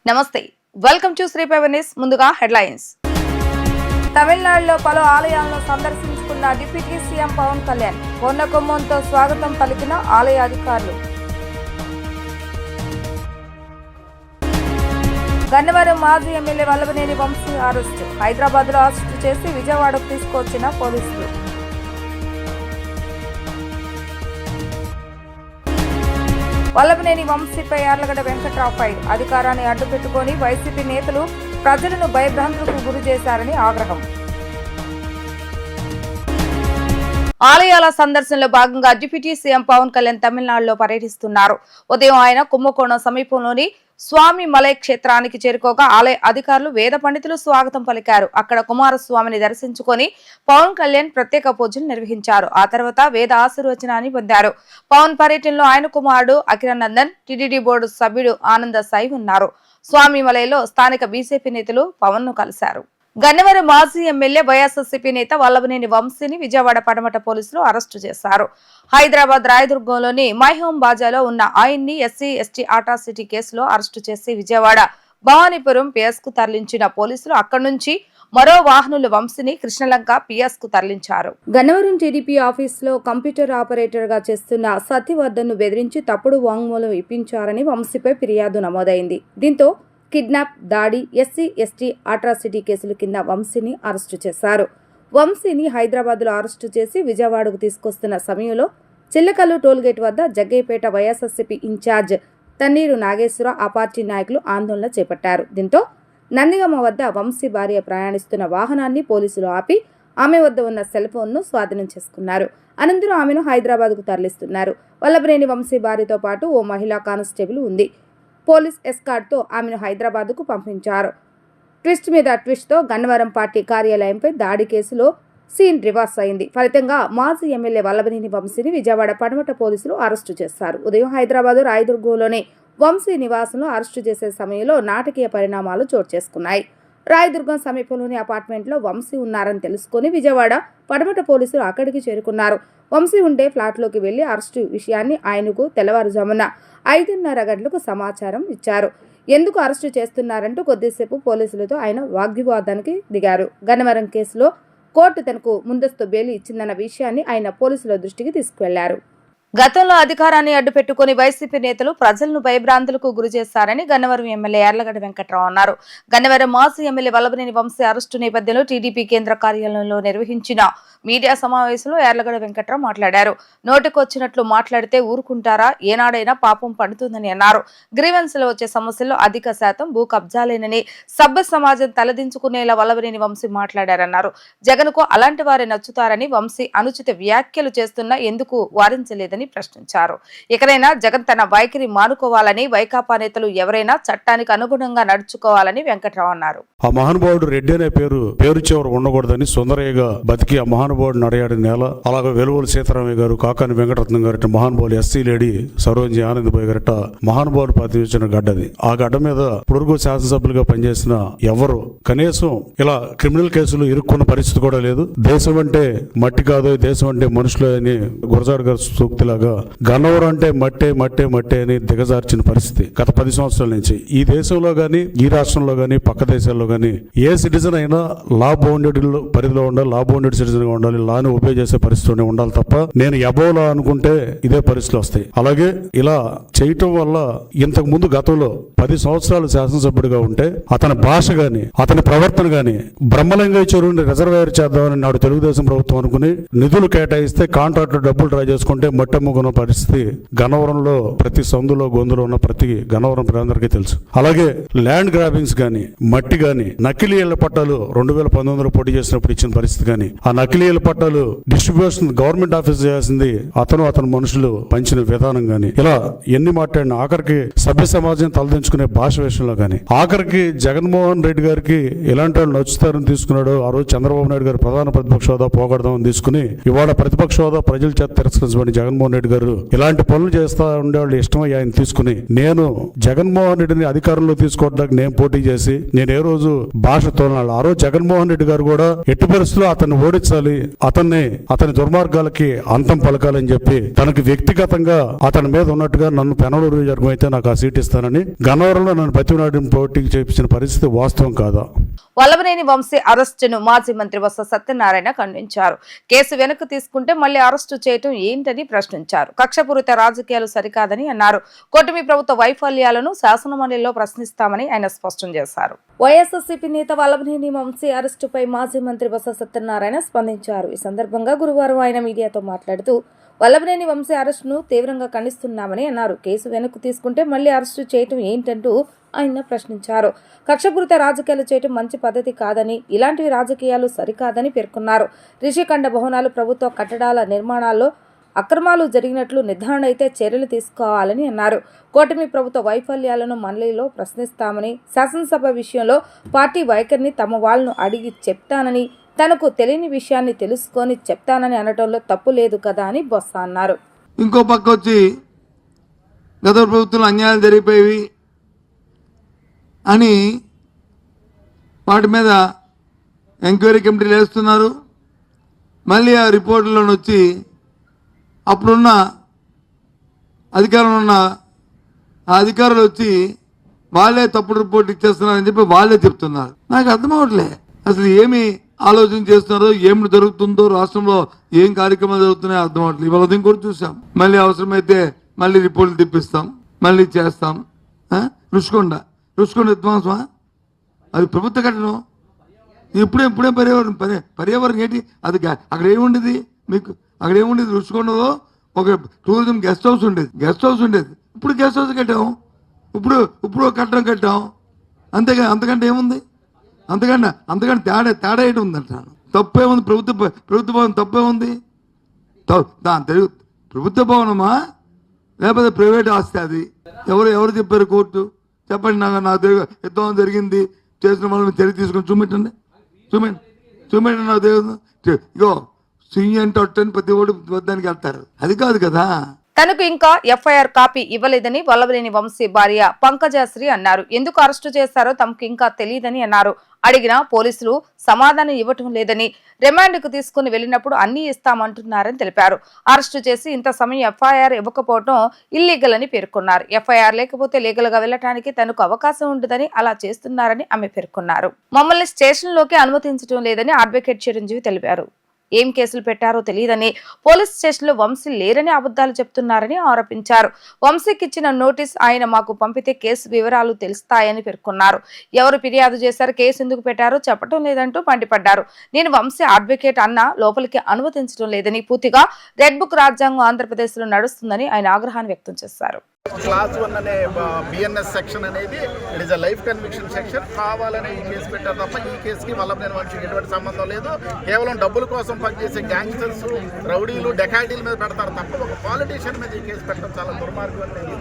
నమస్తే, welcome to Shri news. ముందుగా headlines. తమిళనాడులో పలు ఆలయాలను సందర్శించుకున్న డిప్యూటీ సీఎం పవన్ కళ్యాణ్ పూర్ణకుంభంతో స్వాగతం పలికిన ఆలయ అధికారులు. గన్నవరం మాజీ ఎమ్మెల్యే వల్లభనేని వంశీ అరెస్టు. హైదరాబాద్ లో అరెస్టు చేసి విజయవాడకు తీసుకొచ్చిన పోలీసులు. వల్లభనేని వంశీపై యార్లగడ్డ వెంకట్రావు ఫైర్. అధికారాన్ని అడ్డుపెట్టుకుని వైసీపీ నేతలు ప్రజలను భయభ్రాంతులకు గురి చేశారని ఆగ్రహం. ఆలయాల సందర్శనలో భాగంగా డిప్యూటీ సీఎం పవన్ కళ్యాణ్ తమిళనాడులో పర్యటిస్తున్నారు. ఉదయం ఆయన కుంభకోణం సమీపంలోని స్వామి మలై క్షేత్రానికి చేరుకోగా ఆలయ అధికారులు వేద పండితులు స్వాగతం పలికారు. అక్కడ కుమారస్వామిని దర్శించుకొని పవన్ కళ్యాణ్ ప్రత్యేక పూజలు నిర్వహించారు. ఆ తర్వాత వేద ఆశీర్వచనాన్ని పొందారు. పవన్ పర్యటనలో ఆయన కుమారుడు అఖిలానందన్, టీటీడీ బోర్డు సభ్యుడు ఆనంద సాయి ఉన్నారు. స్వామి మలైలో స్థానిక బీజేపీ నేతలు పవన్ ను కలిశారు. గన్నవరం మాజీ ఎమ్మెల్యే వైఎస్ఆర్సీపీ నేత వల్లభనేని వంశీని విజయవాడ పడమట పోలీసులు అరెస్టు చేశారు. హైదరాబాద్ రాయదుర్గంలోని మైహోం బాజాలో ఉన్న ఆయన్ని ఎస్సీ ఎస్టీ అట్రాసిటీ కేసులో అరెస్టు చేసి విజయవాడ భవానీపురం పిఎస్ కు తరలించిన పోలీసులు అక్కడి నుంచి మరో వాహనంలో వంశీని కృష్ణలంక పిఎస్ కు తరలించారు. గన్నవరం టీడీపీ ఆఫీసులో కంప్యూటర్ ఆపరేటర్ గా చేస్తున్న సత్యవర్ధన్ ను బెదిరించి తప్పుడు వాంగ్మూలం ఇప్పించారని వంశీపై ఫిర్యాదు నమోదైంది. దీంతో కిడ్నాప్, దాడి, ఎస్సీ ఎస్టీ అట్రాసిటీ కేసుల కింద వంశీని అరెస్టు చేశారు. వంశీని హైదరాబాద్ లో అరెస్టు చేసి విజయవాడకు తీసుకొస్తున్న సమయంలో చిల్లకల్లు టోల్గేట్ వద్ద జగ్గయ్యపేట వైఎస్ఆర్సీపీ ఇన్ఛార్జ్ తన్నీరు నాగేశ్వర ఆ పార్టీ నాయకులు ఆందోళన చేపట్టారు. దీంతో నందిగామ వద్ద వంశీ భార్య ప్రయాణిస్తున్న వాహనాన్ని పోలీసులు ఆపి ఆమె వద్ద ఉన్న సెల్ ఫోన్ ను స్వాధీనం చేసుకున్నారు. అనంతరం ఆమెను హైదరాబాద్ కు తరలిస్తున్నారు. వల్లభనేని వంశీ భార్యతో పాటు ఓ మహిళా కానిస్టేబుల్ ఉంది. పోలీస్ ఎస్కార్ట్ తో ఆమెను హైదరాబాద్ కు పంపించారు. ట్విస్ట్ మీద ట్విస్ట్ తో గన్నవరం పార్టీ కార్యాలయంపై దాడి కేసులో సీన్ రివర్స్ అయింది. ఫలితంగా మాజీ ఎమ్మెల్యే వల్లభనేని వంశీని విజయవాడ పడమట పోలీసులు అరెస్టు చేశారు. ఉదయం హైదరాబాద్ రాయదుర్గంలోని వంశీ నివాసంలో అరెస్టు చేసే సమయంలో నాటకీయ పరిణామాలు చోటు చేసుకున్నాయి. రాయదుర్గం సమీపంలోని అపార్ట్మెంట్ లో వంశీ ఉన్నారని తెలుసుకుని విజయవాడ పడమట పోలీసులు అక్కడికి చేరుకున్నారు. వంశీ ఉండే ఫ్లాట్ లోకి వెళ్లి అరెస్టు విషయాన్ని ఆయనకు తెల్లవారుజామున 5:30 గంటలకు సమాచారం ఇచ్చారు. ఎందుకు అరెస్టు చేస్తున్నారంటూ కొద్దిసేపు పోలీసులతో ఆయన వాగ్వివాదానికి దిగారు. గన్నవరం కేసులో కోర్టు తనకు ముందస్తు బెయిల్ ఇచ్చిందన్న విషయాన్ని ఆయన పోలీసుల దృష్టికి తీసుకువెళ్లారు. గతంలో అధికారాన్ని అడ్డుపెట్టుకుని వైసీపీ నేతలు ప్రజలను భయభ్రాంతులకు గురి చేశారని గన్నవరం ఎమ్మెల్యే యార్లగడ్డ వెంకట్రావు అన్నారు. గన్నవరం మాజీ ఎమ్మెల్యే వల్లభనేని వంశీ అరెస్టు నేపథ్యంలో టీడీపీ కేంద్ర కార్యాలయంలో నిర్వహించిన మీడియా సమావేశంలో యార్లగడ్డ వెంకట్రావు మాట్లాడారు. నోటికొచ్చినట్లు మాట్లాడితే ఊరుకుంటారా? ఏనాడైనా పాపం పడుతుందని అన్నారు. గ్రీవెన్స్లో వచ్చే సమస్యల్లో అధిక శాతం భూ కబ్జాలేనని సభ్య సమాజం తలదించుకునేలా వల్లభనేని వంశీ మాట్లాడారన్నారు. జగన్ కు అలాంటి వారే నచ్చుతారని వంశీ అనుచిత వ్యాఖ్యలు చేస్తున్నా ఎందుకు వారించలేదని ప్రశ్నించారు. ఎక్కడైనా జగన్ తన వైఖరి మానుకోవాలని, వైకాపా నేతలు ఎవరైనా చట్టానికి అనుగుణంగా నడుచుకోవాలని వెంకట్రావు అన్నారు. ఆ మహానుభావుడు రెడ్డి అనే పేరు చివర ఉండకూడదని సుందరయ్యగా బతికి ఆ మహానుభావుడు నడయాడిన నేల. అలాగే వెలువల సీతారామయ్య గారు, కాకాని వెంకటరత్నం గారి మహానుభావులు, ఎస్సీ లేడీ సరోజి ఆనందబాయి గారట మహానుభావుడు ప్రతిష్ఠించిన గడ్డది. ఆ గడ్డ మీద పొడుగు శాసనసభ్యులుగా పనిచేసిన ఎవరు కనీసం ఇలా క్రిమినల్ కేసులు ఇరుక్కున్న పరిస్థితి కూడా లేదు. దేశం అంటే మట్టి కాదు, దేశం అంటే మనుషులు అని గురజాడు గారు సూక్తిలాగా గన్నవరం అంటే మట్టే మట్టే మట్టే అని దిగజార్చిన పరిస్థితి గత 10 సంవత్సరాల నుంచి ఈ దేశంలో గాని, ఈ రాష్ట్రంలో గాని, పక్క దేశాల్లో గాని ఏ సిటిజన్ అయినా లా బౌండెడ్ పరిధిలో ఉండాలి, లా బౌండెడ్ సిటిజన్ గా ఉండాలి, లాని ఒబే చేసే పరిస్థితి ఉండాలి తప్ప నేను ఎబోలా అనుకుంటే ఇదే పరిస్థితులు వస్తాయి. అలాగే ఇలా చేయటం వల్ల ఇంతకు ముందు గతంలో 10 సంవత్సరాలు శాసనసభ్యుడిగా ఉంటే అతని భాష గాని, అతని ప్రవర్తన గాని బ్రహ్మలింగయ్య చెరువుని రిజర్వేర్ చేద్దామని నాడు తెలుగుదేశం ప్రభుత్వం అనుకుని నిధులు కేటాయిస్తే కాంట్రాక్టర్ డబ్బులు డ్రా చేసుకుంటే మట్టెమ్ముకున్న పరిస్థితి గన్నవరంలో ప్రతి సందులో గొంతులో ఉన్న ప్రతి గన్నవరం ప్రజలందరికీ తెలుసు. అలాగే ల్యాండ్ గ్రాబింగ్స్ గాని, మట్టి గాని, నకిలీ ఇళ్ల పట్టాలు 2019లో పోటీ చేసినప్పుడు ఇచ్చిన పరిస్థితి గాని, ఆ నకిలీ ఇళ్ల పట్టాలు డిస్ట్రిబ్యూషన్ గవర్నమెంట్ ఆఫీస్ చేయాల్సింది అతని మనుషులు పంచిన విధానం గాని, ఇలా ఎన్ని మాట్లాడిన ఆఖరికి సభ్య సమాజం తలదించుకునే భాష విషయంలో గాని, ఆఖరికి జగన్మోహన్ రెడ్డి గారికి ఎలాంటి వాళ్ళు నచ్చుతారని తీసుకున్నాడు. ఆ రోజు చంద్రబాబు నాయుడు గారు ప్రధాన ప్రతిపక్ష హోదా పోగొడదామని తీసుకుని ఇవాళ ప్రతిపక్ష హోదా ప్రజల చేత తిరస్కరించబడి జగన్మోహన్ జగన్మోహన్ రెడ్డి గారు ఇలాంటి పనులు చేస్తా ఉండేవాళ్ళు ఇష్టమయ్యి ఆయన తీసుకుని నేను జగన్మోహన్ రెడ్డిని అధికారంలో తీసుకోవడానికి నేను పోటీ చేసి నేను ఏ రోజు భాష తోలనాడు. ఆ రోజు జగన్మోహన్ రెడ్డి గారు కూడా ఎట్టి పరిస్థితుల్లో అతన్ని ఓడించాలి, అతని దుర్మార్గాలకి అంతం పలకాలని చెప్పి తనకి వ్యక్తిగతంగా అతని మీద ఉన్నట్టుగా నన్ను పెనలూరు నియోజకవర్గం అయితే నాకు ఆ సీట్ ఇస్తానని గన్నవరంలో నన్ను బతిమలాడిని పోటీకి చేపించిన పరిస్థితి వాస్తవం కాదా? వల్లభనేని వంశీ అరెస్టును మాజీ మంత్రి బొత్స సత్యనారాయణ ఖండించారు. కేసు వెనక్కి తీసుకుంటే మళ్లీ అరెస్టు చేయటం ఏంటని ప్రశ్నించారు. కక్షపూరిత రాజకీయాలు సరికాదని అన్నారు. కూటమి ప్రభుత్వ వైఫల్యాలను శాసనమండలిలో ప్రశ్నిస్తామని ఆయన స్పష్టం చేశారు. వైఎస్ఆర్సీపీ నేత వల్లభనేని వంశీ అరెస్టుపై మాజీ మంత్రి బొత్స సత్యనారాయణ స్పందించారు. ఈ సందర్భంగా గురువారం ఆయన మీడియాతో మాట్లాడుతూ వల్లభనేని వంశీ అరెస్టును తీవ్రంగా ఖండిస్తున్నామని అన్నారు. కేసు వెనక్కు తీసుకుంటే మళ్లీ అరెస్టు చేయటం ఏంటంటూ ఆయన ప్రశ్నించారు. కక్షపూరిత రాజకీయాలు చేయటం మంచి పద్ధతి కాదని, ఇలాంటివి రాజకీయాలు సరికాదని పేర్కొన్నారు. రిషికండ భవనాలు ప్రభుత్వ కట్టడాల నిర్మాణాల్లో అక్రమాలు జరిగినట్లు నిర్ధారణ అయితే చర్యలు తీసుకోవాలని అన్నారు. కూటమి ప్రభుత్వ వైఫల్యాలను మండలిలో ప్రశ్నిస్తామని, శాసనసభ విషయంలో పార్టీ వైఖరిని తమ వాళ్ళను అడిగి చెప్తానని, తనకు తెలియని విషయాన్ని తెలుసుకొని చెప్తానని అనటంలో తప్పు లేదు కదా అని బొత్స అన్నారు. ఇంకో పక్క వచ్చి గత ప్రభుత్వంలో అన్యాయాలు జరిగిపోయేవి అని వాటి మీద ఎంక్వైరీ కమిటీలు వేస్తున్నారు. మళ్ళీ ఆ రిపోర్టులో వచ్చి అప్పుడున్న అధికారంలో ఉన్న ఆ అధికారులు వచ్చి వాళ్ళే తప్పుడు రిపోర్ట్ ఇచ్చేస్తున్నారని చెప్పి వాళ్ళే చెప్తున్నారు. నాకు అర్థం అవ్వట్లే అసలు ఏమి ఆలోచన చేస్తున్నారో, ఏమి జరుగుతుందో, రాష్ట్రంలో ఏం కార్యక్రమాలు జరుగుతున్నాయో అర్థం అవ్వట్లేదు. ఇవాళ ఉదయం కూడా చూసాం. మళ్ళీ అవసరమైతే మళ్ళీ రిపోర్ట్లు తెప్పిస్తాం, మళ్ళీ చేస్తాం. రుషికొండ విధ్వంసమా? అది ప్రభుత్వ కట్టడం. ఇప్పుడే పర్యావరణం ఏంటి? అది అక్కడ ఏముండేది మీకు? అక్కడ ఏముండేది? రుషికొండలో ఒక టూరిజం గెస్ట్ హౌస్ ఉండేది. ఇప్పుడు గెస్ట్ హౌస్ కట్టాం. ఇప్పుడు కట్టడం కట్టాం. అంతేగా, అంతకంటే ఏముంది? అంతకంటే తేడా ఏంటి ఉందంటాను. తప్పే ఉంది? ప్రభుత్వ భవనం తప్పే ఉంది? ప్రభుత్వ భవనమా లేకపోతే ప్రైవేట్ ఆస్తి? అది ఎవరు చెప్పారు? కోర్టు చెప్పండి. నాకు యుద్ధం జరిగింది, చేసిన వాళ్ళని చర్య తీసుకొని చూపెట్టండి. నాకు తెలియదు. ఇగో సుయ్యంటే ఒట్టని ప్రతి ఓడి వద్దానికి వెళ్తారు. అది కాదు కదా. తనకు ఇంకా ఎఫ్ఐఆర్ కాపీ ఇవ్వలేదని వల్లభనేని వంశీ భార్య పంకజశ్రీ అన్నారు. ఎందుకు అరెస్టు చేశారో తమకు ఇంకా తెలియదని అన్నారు. అడిగినా పోలీసులు సమాధానం ఇవ్వటం లేదని, రిమాండ్కు తీసుకుని వెళ్లినప్పుడు అన్ని ఇస్తామంటున్నారని తెలిపారు. అరెస్టు చేసి ఇంత సమయం ఎఫ్ఐఆర్ ఇవ్వకపోవడం ఇల్లీగల్ అని పేర్కొన్నారు. ఎఫ్ఐఆర్ లేకపోతే లీగల్ గా వెళ్లడానికి తనకు అవకాశం ఉండదని అలా చేస్తున్నారని ఆమె పేర్కొన్నారు. మమ్మల్ని స్టేషన్లోకి అనుమతించడం లేదని అడ్వకేట్ చిరంజీవి తెలిపారు. ఏం కేసులు పెట్టారో తెలియదని, పోలీస్ స్టేషన్లో వంశీ లేరని అబద్ధాలు చెప్తున్నారని ఆరోపించారు. వంశీకి ఇచ్చిన నోటీస్ ఆయన మాకు పంపితే కేసు వివరాలు తెలుస్తాయని పేర్కొన్నారు. ఎవరు ఫిర్యాదు చేశారు, కేసు ఎందుకు పెట్టారో చెప్పడం లేదంటూ మండిపడ్డారు. నేను వంశీ అడ్వకేట్ అన్న లోపలికి అనుమతించడం లేదని, పూర్తిగా రెడ్ బుక్ రాజ్యాంగం ఆంధ్రప్రదేశ్ లో నడుస్తుందని ఆయన ఆగ్రహాన్ని వ్యక్తం చేశారు. క్లాస్ 1 అనే బిఎన్ఎస్ సెక్షన్ అనేది it is a life conviction section. కావాలని ఈ కేసు పెట్టారు తప్ప ఈ కేసుకి వల్లభనేని వంశీకి ఎటువంటి సంబంధం లేదు. కేవలం డబ్బుల కోసం పనిచేసే గ్యాంగ్స్టర్స్, రౌడీలు, డెకాయిటీల మీద పెడతారు తప్ప ఒక పాలిటీషియన్ మీద ఈ కేసు పెట్టడం చాలా దుర్మార్గం అనేది.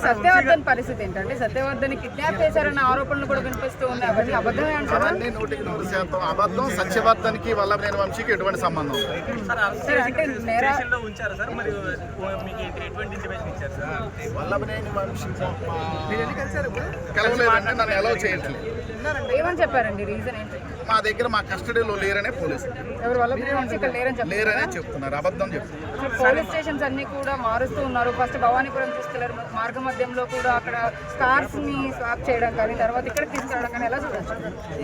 సత్యవర్ధన్ పరిస్థితి ఏంటంటే సత్యవర్ధన్ కిడ్నాప్ చేశారన్న ఆరోపణలు కూడా వినిపిస్తూ ఉన్నాయి. అవన్నీ అబద్ధమే అంటారా? అవన్నీ 100% అబద్ధం. సత్యవర్ధన్ కి వల్లభనేని వంశీకి ఎటువంటి సంబంధం లేదు. వల్లభనేని వంశీ కలవలేదంటే నన్ను అలౌ చేయట్లేదు. ఏమని చెప్పారండి? రీజన్ ఏంటి? మా దగ్గర మా కస్టడీలో లేరనే పోలీసులు ఎవరు వల్లభనేని వంశీ ఇక్కడ లేరనే చెప్తున్నారు. అబద్ధం చెప్తున్నారు. పోలీస్ స్టేషన్స్ అన్ని కూడా మారుస్తూ ఉన్నారు. ఫస్ట్ భవానీపురం తీసుకెళ్లారు, మార్గ మధ్యంలో కూడా అక్కడ కార్స్ ని స్వాప్ చేయడం కానీ, తర్వాత ఇక్కడ తీసుకెళ్ళడం కానీ ఎలా చూడొచ్చు?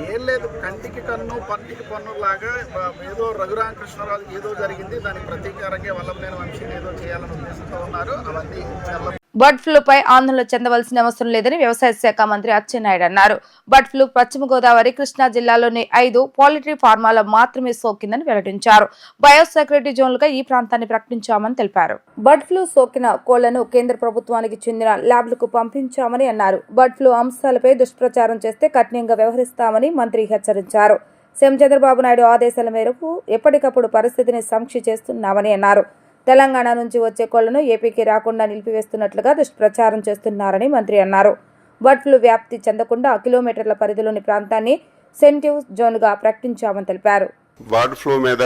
ఏం లేదు, కంటికి కన్ను పన్నుకి పన్ను లాగా ఏదో రఘురామకృష్ణరాజు ఏదో జరిగింది, దానికి ప్రతీకారంగా వల్లభనేని వంశీని ఏదో చేయాలని ఉద్దేశంతో ఉన్నారు. అవన్నీ బర్డ్ ఫ్లూపై ఆందోళన చెందవలసిన అవసరం లేదని వ్యవసాయ శాఖ మంత్రి అచ్చెన్నాయుడు అన్నారు. బర్డ్ ఫ్లూ పశ్చిమ గోదావరి, కృష్ణా జిల్లాలోని 5 పౌల్ట్రీ ఫార్మాల మాత్రమే సోకిందని వెల్లడించారు. బయోసెక్యూరిటీ జోన్లుగా ఈ ప్రాంతాన్ని ప్రకటించామని తెలిపారు. బర్డ్ ఫ్లూ సోకిన కోళ్లను కేంద్ర ప్రభుత్వానికి చెందిన ల్యాబ్లకు పంపించామని అన్నారు. బర్డ్ ఫ్లూ అంశాలపై దుష్ప్రచారం చేస్తే కఠినంగా వ్యవహరిస్తామని మంత్రి హెచ్చరించారు. సీఎం చంద్రబాబు నాయుడు ఆదేశాల మేరకు ఎప్పటికప్పుడు పరిస్థితిని సమీక్ష చేస్తున్నామని అన్నారు. తెలంగాణ నుంచి వచ్చే కోళ్లను ఏపీకి రాకుండా నిలిపివేస్తున్నట్లుగా దుష్ప్రచారం చేస్తున్నారని మంత్రి అన్నారు. బర్డ్ ఫ్లూ వ్యాప్తి చెందకుండా కిలోమీటర్ల పరిధిలోని ప్రాంతాన్ని సెన్సిటివ్ జోన్గా ప్రకటించామని తెలిపారు. బర్డ్ ఫ్లూ మీద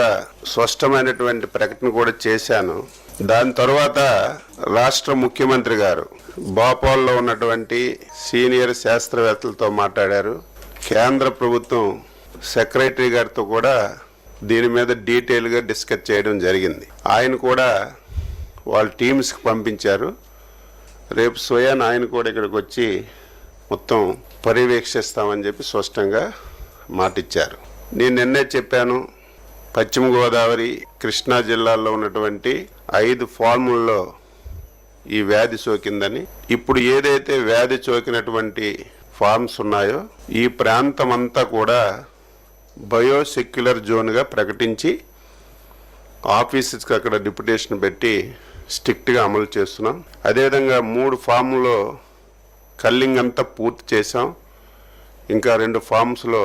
స్పష్టమైనటువంటి ప్రకటన కూడా చేశాను. దాని తర్వాత రాష్ట్ర ముఖ్యమంత్రి గారు భోపాల్లో ఉన్నటువంటి సీనియర్ శాస్త్రవేత్తలతో మాట్లాడారు. కేంద్ర ప్రభుత్వం సెక్రటరీ గారితో కూడా దీని మీద డీటెయిల్గా డిస్కస్ చేయడం జరిగింది. ఆయన కూడా వాళ్ళ టీమ్స్కి పంపించారు. రేపు స్వయాన ఆయన కూడా ఇక్కడికి వచ్చి మొత్తం పర్యవేక్షిస్తామని చెప్పి స్పష్టంగా మాటిచ్చారు. నేను నిన్నే చెప్పాను, పశ్చిమ గోదావరి, కృష్ణా జిల్లాల్లో ఉన్నటువంటి 5 ఫార్ముల్లో ఈ వ్యాధి సోకిందని. ఇప్పుడు ఏదైతే వ్యాధి సోకినటువంటి ఫార్మ్స్ ఉన్నాయో ఈ ప్రాంతం అంతా కూడా బయోసెక్యులర్ జోన్గా ప్రకటించి ఆఫీసెస్కి అక్కడ డిప్యుటేషన్ పెట్టి స్ట్రిక్ట్గా అమలు చేస్తున్నాం. అదేవిధంగా 3 ఫామ్లో కల్లింగ్ అంతా పూర్తి చేసాం. ఇంకా 2 ఫామ్స్లో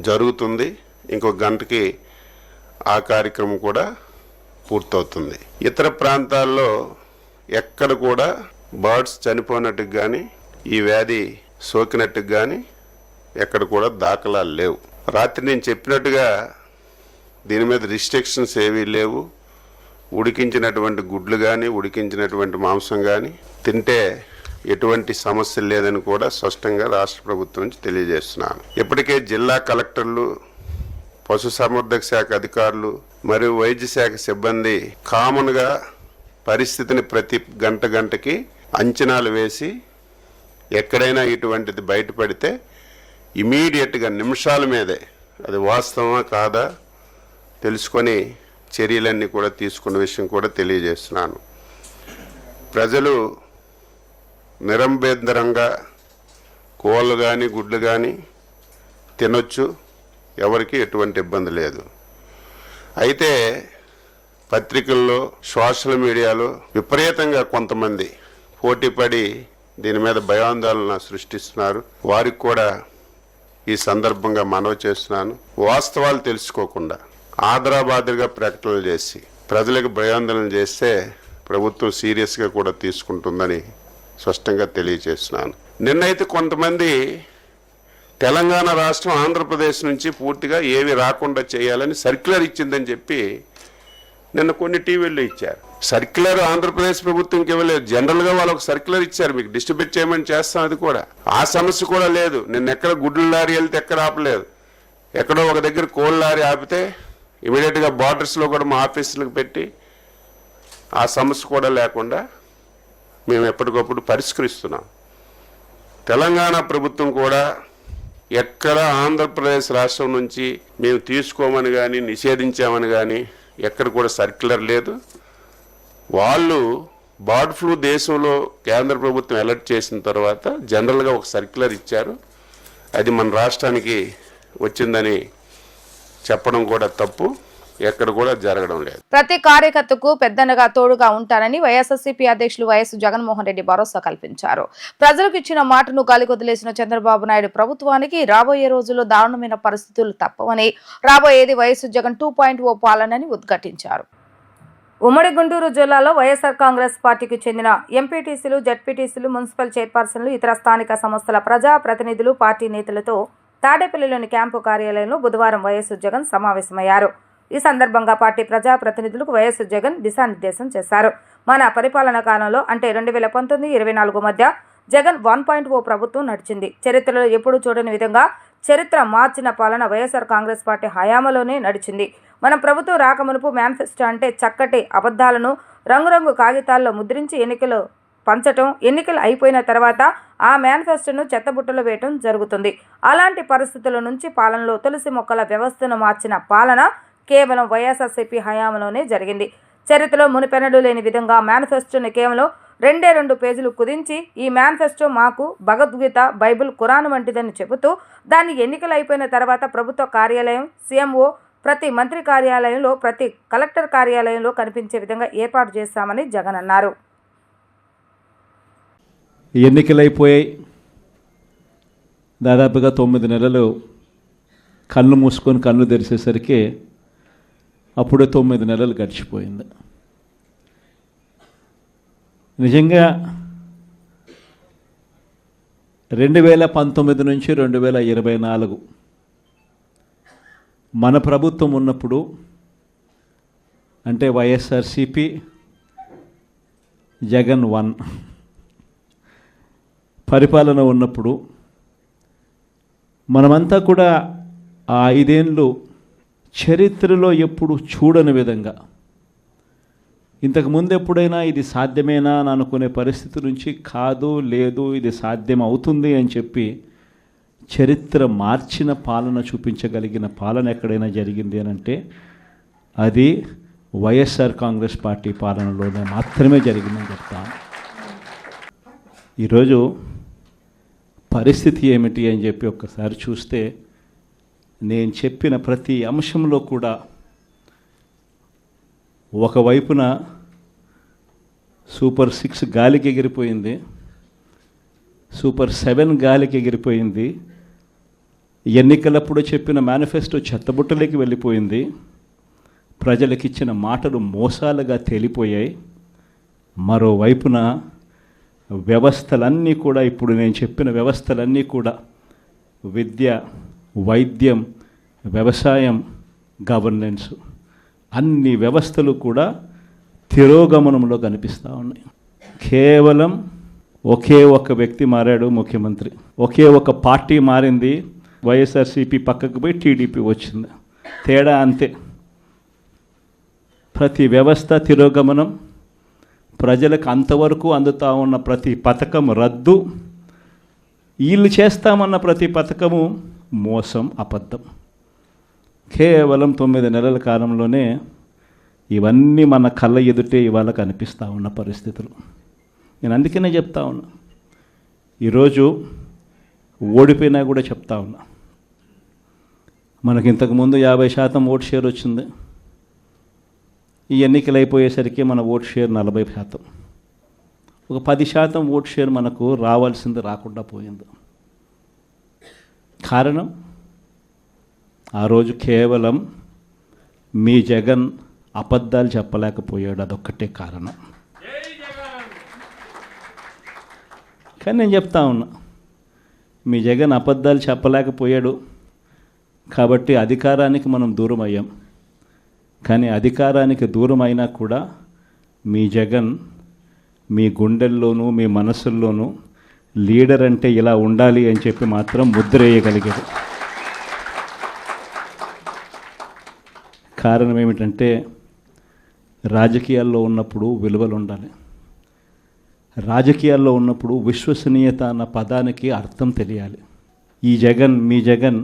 జరుగుతుంది. ఇంకొక గంటకి ఆ కార్యక్రమం కూడా పూర్తవుతుంది. ఇతర ప్రాంతాల్లో ఎక్కడ కూడా బర్డ్స్ చనిపోయినట్టుకు కానీ ఈ వ్యాధి సోకినట్టుకు కానీ ఎక్కడ కూడా దాఖలాలు లేవు. రాత్రి నేను చెప్పినట్టుగా దీని మీద రిస్ట్రిక్షన్స్ ఏవీ లేవు. ఉడికించినటువంటి గుడ్లు కానీ ఉడికించినటువంటి మాంసం కానీ తింటే ఎటువంటి సమస్య లేదని కూడా స్పష్టంగా రాష్ట్ర ప్రభుత్వం నుంచి తెలియజేస్తున్నాను. ఇప్పటికే జిల్లా కలెక్టర్లు, పశుసంవర్ధక శాఖ అధికారులు మరియు వైద్య శాఖ సిబ్బంది కామన్గా పరిస్థితిని ప్రతి గంటకి అంచనాలు వేసి ఎక్కడైనా ఇటువంటిది బయటపడితే ఇమీడియట్గా నిమిషాల మీదే అది వాస్తవమా కాదా తెలుసుకొని చర్యలన్నీ కూడా తీసుకున్న విషయం కూడా తెలియజేస్తున్నాను. ప్రజలు నిరంబేందరంగా కోళ్ళు కానీ గుడ్లు కానీ తినొచ్చు, ఎవరికి ఎటువంటి ఇబ్బంది లేదు. అయితే పత్రికల్లో, సోషల్ మీడియాలో విపరీతంగా కొంతమంది పోటీపడి దీని మీద భయాందోళన సృష్టిస్తున్నారు. వారికి కూడా ఈ సందర్భంగా మనవి చేస్తున్నాను. వాస్తవాలు తెలుసుకోకుండా ఆదరాబాదరిగా ప్రకటనలు చేసి ప్రజలకు భయాందోళన చేస్తే ప్రభుత్వం సీరియస్గా కూడా తీసుకుంటుందని స్పష్టంగా తెలియజేస్తున్నాను. నిన్నైతే కొంతమంది తెలంగాణ రాష్ట్రం ఆంధ్రప్రదేశ్ నుంచి పూర్తిగా ఏవి రాకుండా చేయాలని సర్క్యులర్ ఇచ్చిందని చెప్పి నిన్న కొన్ని టీవీల్లో ఇచ్చారు. సర్క్యులర్ ఆంధ్రప్రదేశ్ ప్రభుత్వంకి ఇవ్వలేదు, జనరల్గా వాళ్ళకు సర్క్యులర్ ఇచ్చారు, మీకు డిస్ట్రిబ్యూట్ చేయమని చేస్తాం. అది కూడా ఆ సమస్య కూడా లేదు. నిన్న ఎక్కడ గుడ్ల లారీ వెళ్తే ఎక్కడ ఆపలేదు. ఎక్కడో ఒక దగ్గర కోళ్ళ లారీ ఆపితే ఇమీడియట్గా బార్డర్స్లో కూడా మా ఆఫీసులకు పెట్టి ఆ సమస్య కూడా లేకుండా మేము ఎప్పటికప్పుడు పరిష్కరిస్తున్నాం. తెలంగాణ ప్రభుత్వం కూడా ఎక్కడ ఆంధ్రప్రదేశ్ రాష్ట్రం నుంచి మేము తీసుకోమని కానీ నిషేధించామని కానీ ఎక్కడ కూడా సర్క్యులర్ లేదు. వాళ్ళు బర్డ్ ఫ్లూ దేశంలో కేంద్ర ప్రభుత్వం అలర్ట్ చేసిన తర్వాత జనరల్గా ఒక సర్క్యులర్ ఇచ్చారు. అది మన రాష్ట్రానికి వచ్చిందని చెప్పడం కూడా తప్పు, ఎక్కడ కూడా జరగడం లేదు. ప్రతి కార్యకర్తకు పెద్దన్నగా తోడుగా ఉంటానని వైఎస్ఆర్సీపీ అధ్యక్షులు వైఎస్ జగన్మోహన్ రెడ్డి భరోసా కల్పించారు. ప్రజలకు ఇచ్చిన మాటను గాలికొదిలేసిన చంద్రబాబు నాయుడు ప్రభుత్వానికి రాబోయే రోజుల్లో దారుణమైన పరిస్థితులు తప్పవని, రాబోయేది వైఎస్ జగన్ 2.0 పాలనని ఉద్ఘాటించారు. ఉమ్మడి గుంటూరు జిల్లాలో వైఎస్ఆర్ కాంగ్రెస్ పార్టీకి చెందిన ఎంపీటీసీలు, జడ్పీటీసీలు, మున్సిపల్ చైర్పర్సన్లు, ఇతర స్థానిక సంస్థల ప్రజా ప్రతినిధులు, పార్టీ నేతలతో తాడేపల్లిలోని క్యాంపు కార్యాలయంలో బుధవారం వైఎస్ జగన్ సమావేశమయ్యారు. ఈ సందర్భంగా పార్టీ ప్రజా ప్రతినిధులకు వైఎస్ జగన్ దిశానిర్దేశం చేశారు. మన పరిపాలన కాలంలో అంటే 2019-24 మధ్య జగన్ 1.0 ప్రభుత్వం నడిచింది. చరిత్రలో ఎప్పుడూ చూడని విధంగా చరిత్ర మార్చిన పాలన వైఎస్ఆర్ కాంగ్రెస్ పార్టీ హయాంలోనే నడిచింది. మన ప్రభుత్వం రాకమునుపు మేనిఫెస్టో అంటే చక్కటి అబద్ధాలను రంగురంగు కాగితాల్లో ముద్రించి ఎన్నికలు పంచటం, ఎన్నికలు అయిపోయిన తర్వాత ఆ మేనిఫెస్టోను చెత్తబుట్టలో వేయటం జరుగుతుంది. అలాంటి పరిస్థితుల నుంచి పాలనలో తులసి మొక్కల వ్యవస్థను మార్చిన పాలన కేవలం వైఎస్ఆర్సీపీ హయాంలోనే జరిగింది. చరిత్రలో మునిపెన్నడూ లేని విధంగా మేనిఫెస్టోని కేవలం 2 పేజీలు కుదించి ఈ మేనిఫెస్టో మాకు భగవద్గీత, బైబిల్, ఖురాన్ వంటిదని చెబుతూ దాన్ని ఎన్నికలు అయిపోయిన తర్వాత ప్రభుత్వ కార్యాలయం, సీఎంఓ, ప్రతి మంత్రి కార్యాలయంలో, ప్రతి కలెక్టర్ కార్యాలయంలో కనిపించే విధంగా ఏర్పాటు చేశామని జగన్ అన్నారు. ఎన్నికలైపోయాయి. దాదాపుగా 9 నెలలు కళ్ళు మూసుకొని కళ్ళు తెరిచేసరికి అప్పుడే 9 నెలలు గడిచిపోయింది. నిజంగా 2019 నుంచి 2024 మన ప్రభుత్వం ఉన్నప్పుడు అంటే వైఎస్ఆర్సిపి జగన్ 1 పరిపాలన ఉన్నప్పుడు మనమంతా కూడా ఆ 5 ఏళ్ళు చరిత్రలో ఎప్పుడు చూడని విధంగా ఇంతకుముందు ఎప్పుడైనా ఇది సాధ్యమేనా అని అనుకునే పరిస్థితి నుంచి కాదు లేదు ఇది సాధ్యం అవుతుంది అని చెప్పి చరిత్ర మార్చిన పాలన చూపించగలిగిన పాలన ఎక్కడైనా జరిగింది అని అంటే అది వైఎస్ఆర్ కాంగ్రెస్ పార్టీ పాలనలోనే మాత్రమే జరిగిందని చెప్తాను. ఈరోజు పరిస్థితి ఏమిటి అని చెప్పి ఒక్కసారి చూస్తే నేను చెప్పిన ప్రతి అంశంలో కూడా ఒకవైపున సూపర్ 6 గాలికి ఎగిరిపోయింది, సూపర్ 7 గాలికి ఎగిరిపోయింది, ఎన్నికలప్పుడు చెప్పిన మేనిఫెస్టో చెత్తబుట్టలోకి వెళ్ళిపోయింది, ప్రజలకిచ్చిన మాటలు మోసాలుగా తేలిపోయాయి. మరోవైపున వ్యవస్థలన్నీ కూడా ఇప్పుడు నేను చెప్పిన వ్యవస్థలన్నీ కూడా విద్య, వైద్యం, వ్యవసాయం, గవర్నెన్స్ అన్ని వ్యవస్థలు కూడా తిరోగమనంలో కనిపిస్తూ ఉన్నాయి. కేవలం ఒకే ఒక వ్యక్తి మారాడు ముఖ్యమంత్రి, ఒకే ఒక పార్టీ మారింది, వైఎస్ఆర్సీపీ పక్కకు పోయి టీడీపీ వచ్చింది, తేడా అంతే. ప్రతి వ్యవస్థ తిరోగమనం, ప్రజలకు అంతవరకు అందుతూ ఉన్న ప్రతి పథకం రద్దు, వీళ్ళు చేస్తామన్న ప్రతి పథకము మోసం, అబద్ధం. కేవలం 9 నెలల కాలంలోనే ఇవన్నీ మన కళ్ళ ఎదుటే ఇవాళ కనిపిస్తూ ఉన్న పరిస్థితులు. నేను అందుకనే చెప్తా ఉన్నా, ఈరోజు ఓడిపోయినా కూడా చెప్తా ఉన్నా, మనకి ఇంతకుముందు 50% ఓట్ షేర్ వచ్చింది, ఈ ఎన్నికలు అయిపోయేసరికి మన ఓట్ షేర్ 40%. ఒక 10% ఓట్ షేర్ మనకు రావాల్సింది రాకుండా పోయింది. కారణం ఆ రోజు కేవలం మీ జగన్ అబద్ధాలు చెప్పలేకపోయాడు, అదొక్కటే కారణం. కానీ నేను చెప్తా ఉన్నా, మీ జగన్ అబద్ధాలు చెప్పలేకపోయాడు కాబట్టి అధికారానికి మనం దూరం అయ్యాం. కానీ అధికారానికి దూరం అయినా కూడా మీ జగన్ మీ గుండెల్లోనూ మీ మనసుల్లోనూ లీడర్ అంటే ఇలా ఉండాలి అని చెప్పి మాత్రం ముద్ర వేయగలిగాడు. కారణం ఏమిటంటే రాజకీయాల్లో ఉన్నప్పుడు విలువలు ఉండాలి, రాజకీయాల్లో ఉన్నప్పుడు విశ్వసనీయత అన్న పదానికి అర్థం తెలియాలి. ఈ జగన్, మీ జగన్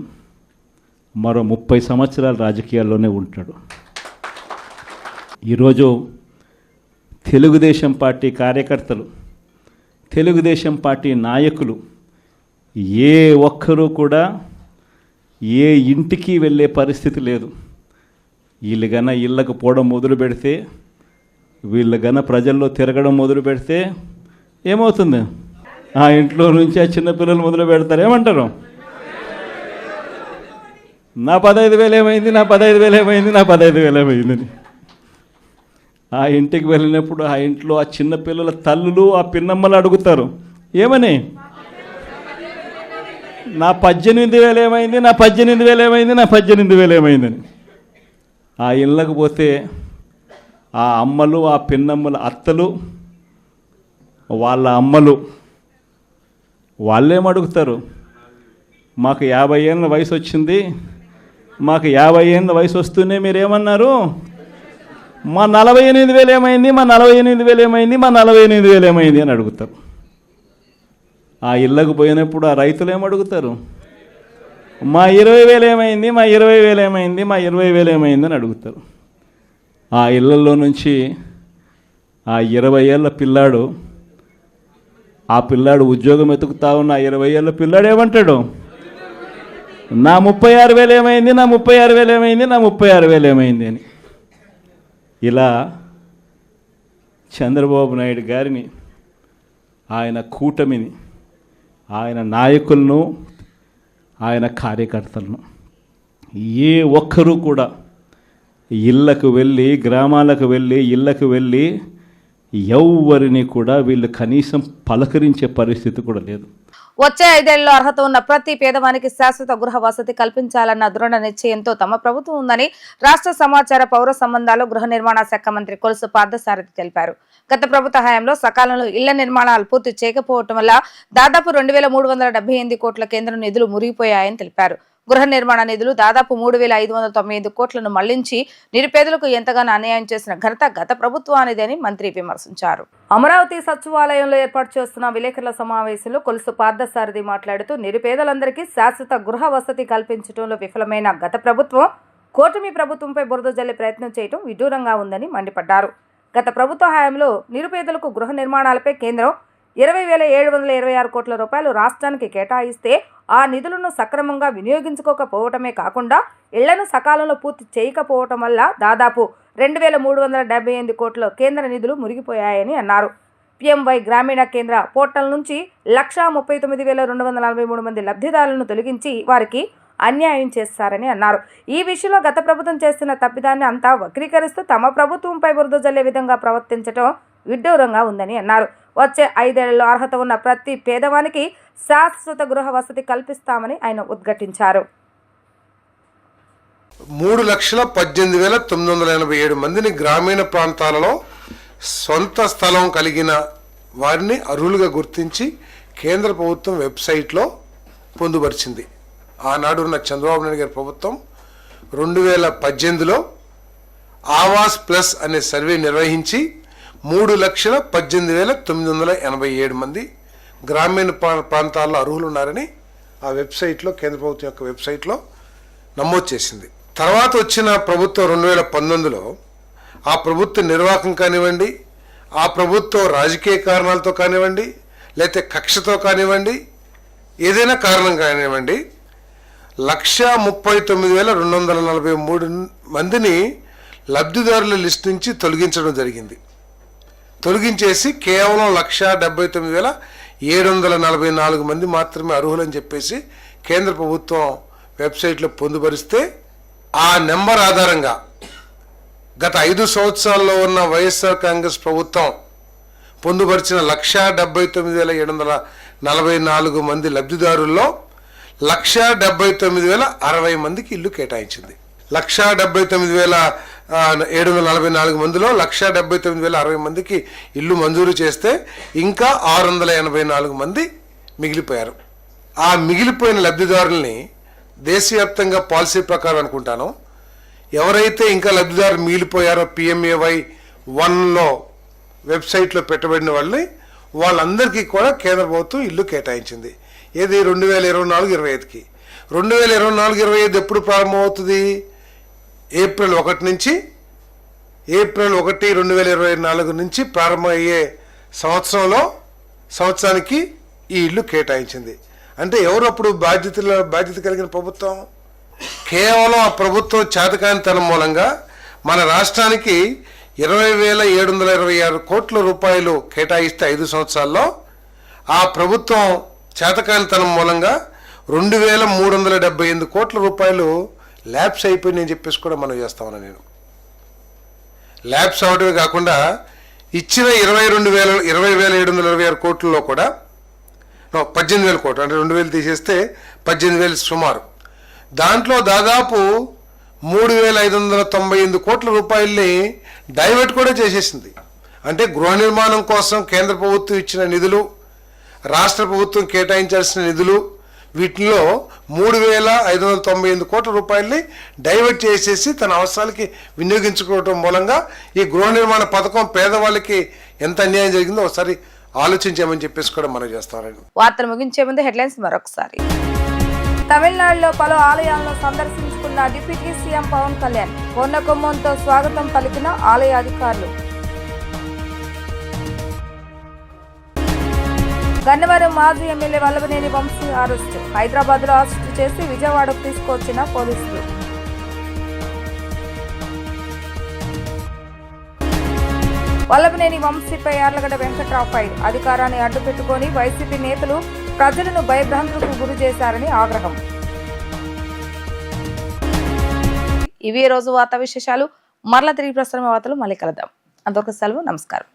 మరో 30 సంవత్సరాలు రాజకీయాల్లోనే ఉంటాడు. ఈరోజు తెలుగుదేశం పార్టీ కార్యకర్తలు, తెలుగుదేశం పార్టీ నాయకులు ఏ ఒక్కరూ కూడా ఏ ఇంటికి వెళ్ళే పరిస్థితి లేదు. వీళ్ళు గన ఇళ్ళకు పోవడం మొదలు పెడితే, వీళ్ళు గన ప్రజల్లో తిరగడం మొదలు పెడితే ఏమవుతుంది? ఆ ఇంట్లో నుంచి ఆ చిన్నపిల్లలు మొదలు పెడతారు, ఏమంటారు? నా 15,000 ఏమైంది, నా 15,000 ఏమైంది, నా 15,000 ఏమైందని. ఆ ఇంటికి వెళ్ళినప్పుడు ఆ ఇంట్లో ఆ చిన్నపిల్లల తల్లులు, ఆ పిన్నమ్మలు అడుగుతారు, ఏమని? నా 18,000 ఏమైంది, నా 18,000 ఏమైంది, నా 18,000 ఏమైందని. ఆ ఇళ్ళకు పోతే ఆ అమ్మలు, ఆ పిన్నమ్మల అత్తలు, వాళ్ళ అమ్మలు వాళ్ళేమడుగుతారు? మాకు 50 ఏళ్ళ వయసు వచ్చింది, మాకు 50 ఏళ్ళ వయసు వస్తూనే మీరేమన్నారు? మా 48,000 ఏమైంది, మా 48,000 ఏమైంది, మా 48,000 ఏమైంది అని అడుగుతారు. ఆ ఇళ్ళకు పోయినప్పుడు ఆ రైతులు ఏమడుగుతారు? మా 20,000 ఏమైంది, మా 20,000 ఏమైంది, మా 20,000 ఏమైంది అని అడుగుతారు. ఆ ఇళ్ళల్లో నుంచి ఆ 20 ఏళ్ళ పిల్లాడు, ఆ పిల్లాడు ఉద్యోగం ఎతుకుతా ఉన్న ఆ 20 ఏళ్ళ పిల్లాడు ఏమంటాడు? నా 36,000 ఏమైంది, నా 36,000 ఏమైంది, నా 36,000 ఏమైంది అని. ఇలా చంద్రబాబు నాయుడు గారిని, ఆయన కూటమిని, ఆయన నాయకులను, ఆయన కార్యకర్తలను ఏ ఒక్కరూ కూడా ఇళ్ళకు వెళ్ళి, గ్రామాలకు వెళ్ళి, ఇళ్ళకు వెళ్ళి ఎవ్వరిని కూడా వీళ్ళు కనీసం పలకరించే పరిస్థితి కూడా లేదు. వచ్చే 5 ఏళ్లలో అర్హత ఉన్న ప్రతి పేదవానికి శాశ్వత గృహ వసతి కల్పించాలన్న దృఢ నిశ్చయంతో తమ ప్రభుత్వం ఉందని రాష్ట్ర సమాచార పౌర సంబంధాలు గృహ నిర్మాణ శాఖ మంత్రి కొలుసు పార్థసారథి తెలిపారు. గత ప్రభుత్వ హయాంలో సకాలంలో ఇళ్ల నిర్మాణాలు పూర్తి చేయకపోవడం వల్ల దాదాపు 2378 కోట్ల కేంద్ర నిధులు మురిగిపోయాయని తెలిపారు. గృహ నిర్మాణ నిధులు దాదాపు 3595 కోట్లను మళ్లించి నిరుపేదలకు ఎంతగానో అన్యాయం చేసిన ఘనత గత ప్రభుత్వానిదని మంత్రి విమర్శించారు. అమరావతి సచివాలయంలో ఏర్పాటు చేస్తున్న విలేకరుల సమావేశంలో కొలుసు పార్థసారథి మాట్లాడుతూ నిరుపేదలందరికీ శాశ్వత గృహ వసతి కల్పించడంలో విఫలమైన గత ప్రభుత్వం కూటమి ప్రభుత్వంపై బురద జల్లే ప్రయత్నం చేయడం విడ్డూరంగా ఉందని మండిపడ్డారు. గత ప్రభుత్వ హయాంలో నిరుపేదలకు గృహ నిర్మాణాలపై కేంద్రం 20,726 కోట్ల రూపాయలు రాష్ట్రానికి కేటాయిస్తే ఆ నిధులను సక్రమంగా వినియోగించుకోకపోవటమే కాకుండా ఇళ్లను సకాలంలో పూర్తి చేయకపోవటం వల్ల దాదాపు 2,378 కోట్ల కేంద్ర నిధులు మురిగిపోయాయని అన్నారు. PMY గ్రామీణ కేంద్ర పోర్టల్ నుంచి 1,39,243 మంది లబ్ధిదారులను తొలగించి వారికి అన్యాయం చేస్తారని అన్నారు. ఈ విషయంలో గత ప్రభుత్వం చేస్తున్న తప్పిదాన్ని అంతా వక్రీకరిస్తూ తమ ప్రభుత్వంపై బురద జల్లే విధంగా ప్రవర్తించడం విడ్డూరంగా ఉందని అన్నారు. వచ్చే 5 ఏళ్లలో అర్హత ఉన్న ప్రతి పేదవానికి శాశ్వత గృహ వసతి కల్పిస్తామని ఆయన ఉద్ఘాటించారు. 3,18,987 మందిని గ్రామీణ ప్రాంతాలలో సొంత స్థలం కలిగిన వారిని అర్హులుగా గుర్తించి కేంద్ర ప్రభుత్వం వెబ్సైట్లో పొందుపరిచింది. ఆనాడు ఉన్న చంద్రబాబు నాయుడు గారి ప్రభుత్వం 2018లో ఆవాస్ ప్లస్ అనే సర్వే నిర్వహించి 3,18,987 మంది గ్రామీణ ప్రాంతాల్లో అర్హులు ఉన్నారని ఆ వెబ్సైట్లో కేంద్ర ప్రభుత్వం యొక్క వెబ్సైట్లో నమోదు చేసింది. తర్వాత వచ్చిన ప్రభుత్వం 2019లో ఆ ప్రభుత్వ నిర్వాహకం కానివ్వండి, ఆ ప్రభుత్వం రాజకీయ కారణాలతో కానివ్వండి, లేకపోతే కక్షతో కానివ్వండి, ఏదైనా కారణం కానివ్వండి 1,39,243 మందిని లబ్ధిదారుల లిస్ట్ నుంచి తొలగించడం జరిగింది. తొలగించేసి కేవలం 1,79,744 మంది మాత్రమే అర్హులని చెప్పేసి కేంద్ర ప్రభుత్వం వెబ్సైట్లో పొందుపరిస్తే ఆ నెంబర్ ఆధారంగా గత 5 సంవత్సరాల్లో ఉన్న వైఎస్ఆర్ కాంగ్రెస్ ప్రభుత్వం పొందుపరిచిన 1,79,744 మంది లబ్ధిదారుల్లో 1,79,060 మందికి ఇల్లు కేటాయించింది. 1,79,744 మందిలో 1,79,060 మందికి ఇల్లు మంజూరు చేస్తే ఇంకా 684 మంది మిగిలిపోయారు. ఆ మిగిలిపోయిన లబ్ధిదారుల్ని దేశవ్యాప్తంగా పాలసీ ప్రకారం అనుకుంటాను ఎవరైతే ఇంకా లబ్ధిదారులు మిగిలిపోయారో PMAY 1లో వెబ్సైట్లో పెట్టబడిన వాళ్ళందరికీ కూడా కేంద్ర ప్రభుత్వం ఇల్లు కేటాయించింది. ఏది 2024-25కి. 2024-25 ఎప్పుడు ప్రారంభమవుతుంది? ఏప్రిల్ 1 నుంచి 2024 నుంచి ప్రారంభమయ్యే సంవత్సరానికి ఈ ఇల్లు కేటాయించింది. అంటే ఎవరు అప్పుడు బాధ్యత కలిగిన ప్రభుత్వం? కేవలం ఆ ప్రభుత్వం చేతకానితనం మూలంగా మన రాష్ట్రానికి 20,726 కోట్ల రూపాయలు కేటాయిస్తే 5 సంవత్సరాల్లో ఆ ప్రభుత్వం చేతకానితనం మూలంగా 2,378 కోట్ల రూపాయలు ల్యాబ్స్ అయిపోయి నేను చెప్పేసి కూడా మనం చేస్తామని నేను ల్యాబ్స్ అవడమే కాకుండా ఇచ్చిన 20,726 కోట్లలో కూడా 18,000 కోట్లు అంటే 2,000 తీసేస్తే 18,000 సుమారు. దాంట్లో దాదాపు 3,598 కోట్ల రూపాయల్ని డైవర్ట్ కూడా చేసేసింది. అంటే గృహ నిర్మాణం కోసం కేంద్ర ప్రభుత్వం ఇచ్చిన నిధులు, రాష్ట్ర ప్రభుత్వం కేటాయించాల్సిన నిధులు, వీటిలో 3,598 కోట్ల రూపాయల్ని డైవర్ట్ చేసేసి తన అవసరాలకి వినియోగించుకోవటం మూలంగా ఈ గృహ నిర్మాణ పథకం పేదవాళ్ళకి ఎంత అన్యాయం జరిగిందో ఒకసారి ఆలోచించామని చెప్పేసి కూడా మనం చేస్తామని. వార్తలు ముగించే ముందు హెడ్లైన్స్ మరొకసారి. తమిళనాడులో పలు ఆలయాలను సందర్శించుకున్న డిప్యూటీ సీఎం పవన్ కళ్యాణ్. పొన్న కొమ్మంతో స్వాగతం పలికిన ఆలయ అధికారులు. గన్నవరం మాజీ ఎమ్మెల్యే వల్లభనేని వంశీ అరెస్టు. హైదరాబాద్ లో అరెస్టు చేసి విజయవాడకు తీసుకొచ్చిన పోలీసులు. వల్లభనేని వంశీపై యార్లగడ్డ వెంకట్రావు ఫైర్. అధికారాన్ని అడ్డుపెట్టుకుని వైసీపీ నేతలు ప్రజలను భయభ్రాంతులకు గురి చేశారని ఆగ్రహం. ఇవి రోజు వార్తా విశేషాలు. మరలా తిరిగి ప్రసారం వార్తలు మళ్ళీ కలుద్దాం. అంతవరకు సెలవు. నమస్కారం.